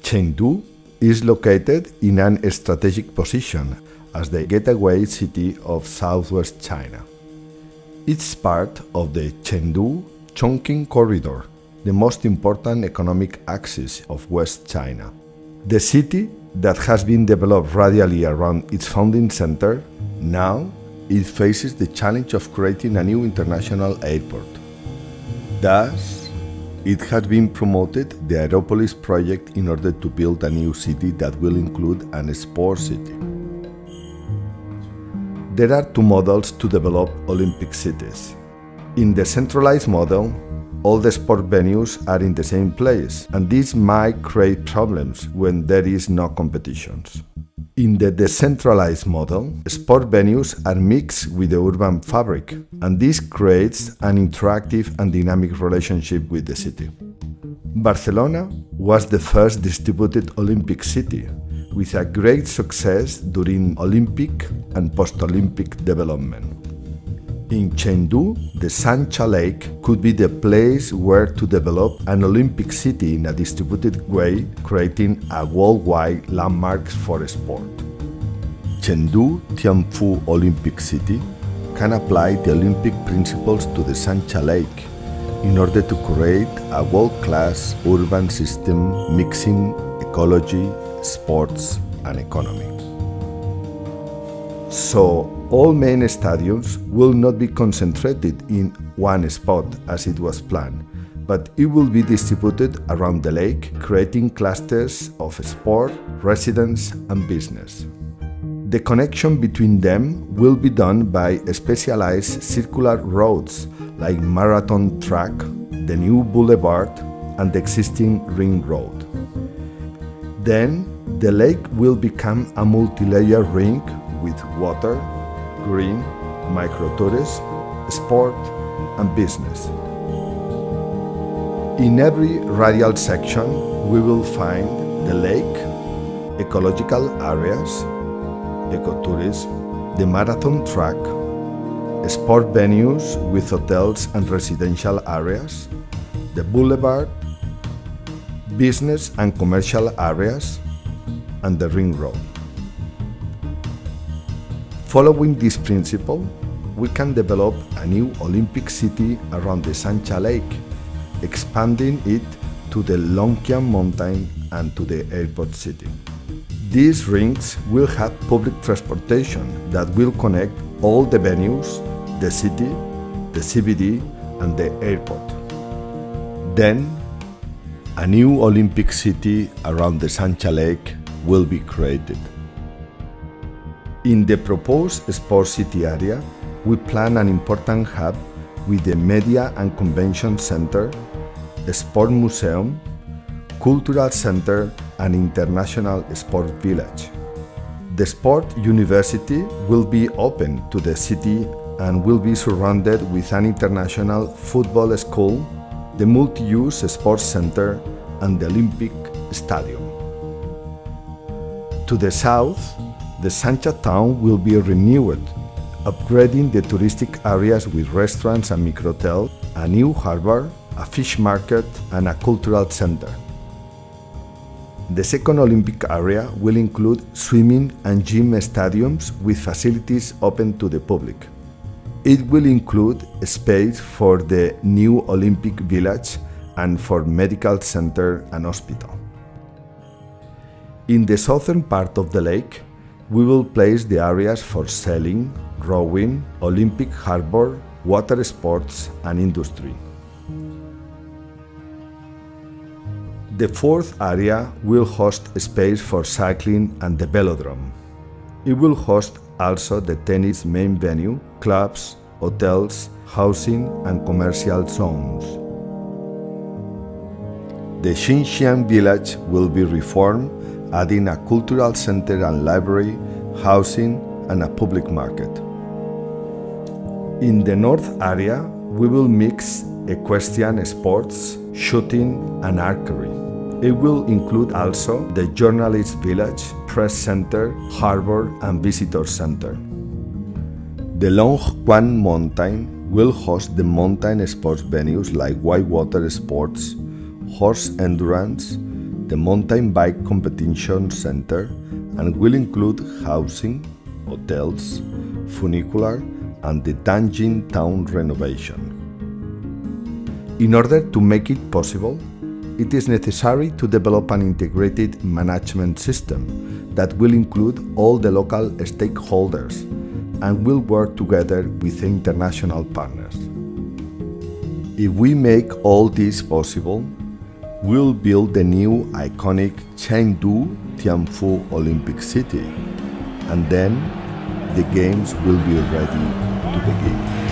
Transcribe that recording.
Chengdu is located in an strategic position as the gateway city of southwest China. It's part of the Chengdu-Chongqing corridor, the most important economic axis of West China. The city that has been developed radially around its founding center, now it faces the challenge of creating a new international airport. Thus, it has been promoted the Aeropolis project in order to build a new city that will include an sports city. There are two models to develop Olympic cities. In the centralized model, all the sport venues are in the same place, and this might create problems when there is no competitions. In the decentralized model, sport venues are mixed with the urban fabric, and this creates an interactive and dynamic relationship with the city. Barcelona was the first distributed Olympic city, with a great success during Olympic and post-Olympic development. In Chengdu, the Sancha Lake could be the place where to develop an Olympic city in a distributed way, creating a worldwide landmark for sport. Chengdu Tianfu Olympic City can apply the Olympic principles to the Sancha Lake in order to create a world-class urban system mixing ecology, sports, and economy. So, all main stadiums will not be concentrated in one spot as it was planned, but it will be distributed around the lake, creating clusters of sport, residence, and business. The connection between them will be done by specialized circular roads like marathon track, the new boulevard, and the existing ring road. Then, the lake will become a multi-layer ring with water, green, microtourism, sport, and business. In every radial section, we will find the lake, ecological areas, ecotourism, the marathon track, sport venues with hotels and residential areas, the boulevard, business and commercial areas, and the ring road. Following this principle, we can develop a new Olympic city around the Sancha Lake, expanding it to the Dongliang mountain and to the airport city. These rings will have public transportation that will connect all the venues, the city, the CBD, and the airport. Then, a new Olympic city around the Sancha Lake will be created. In the proposed sports city area, we plan an important hub with the Media and Convention Center, a sport museum, cultural center, and international sport village. The sport university will be open to the city and will be surrounded with an international football school, the multi-use sports center, and the Olympic Stadium. To the south, the Sancha town will be renewed, upgrading the touristic areas with restaurants and microhotels, a new harbor, a fish market, and a cultural center. The second Olympic area will include swimming and gym stadiums with facilities open to the public. It will include space for the new Olympic village and for medical center and hospital. In the southern part of the lake, we will place the areas for sailing, rowing, Olympic harbor, water sports, and industry. The fourth area will host space for cycling and the velodrome. It will host also the tennis main venue, clubs, hotels, housing, and commercial zones. The Xinjiang village will be reformed, adding a cultural center and library, housing, and a public market. In the north area, we will mix equestrian sports, shooting, and archery. It will include also the journalist village, press center, harbor, and visitor center. The Dongliang mountain will host the mountain sports venues like whitewater sports, horse endurance, the mountain bike competition center, and will include housing, hotels, funicular, and the Tianjin town renovation. In order to make it possible, it is necessary to develop an integrated management system that will include all the local stakeholders and will work together with international partners. If we make all this possible, we'll build the new iconic Chengdu Tianfu Olympic City, and then the Games will be ready to begin.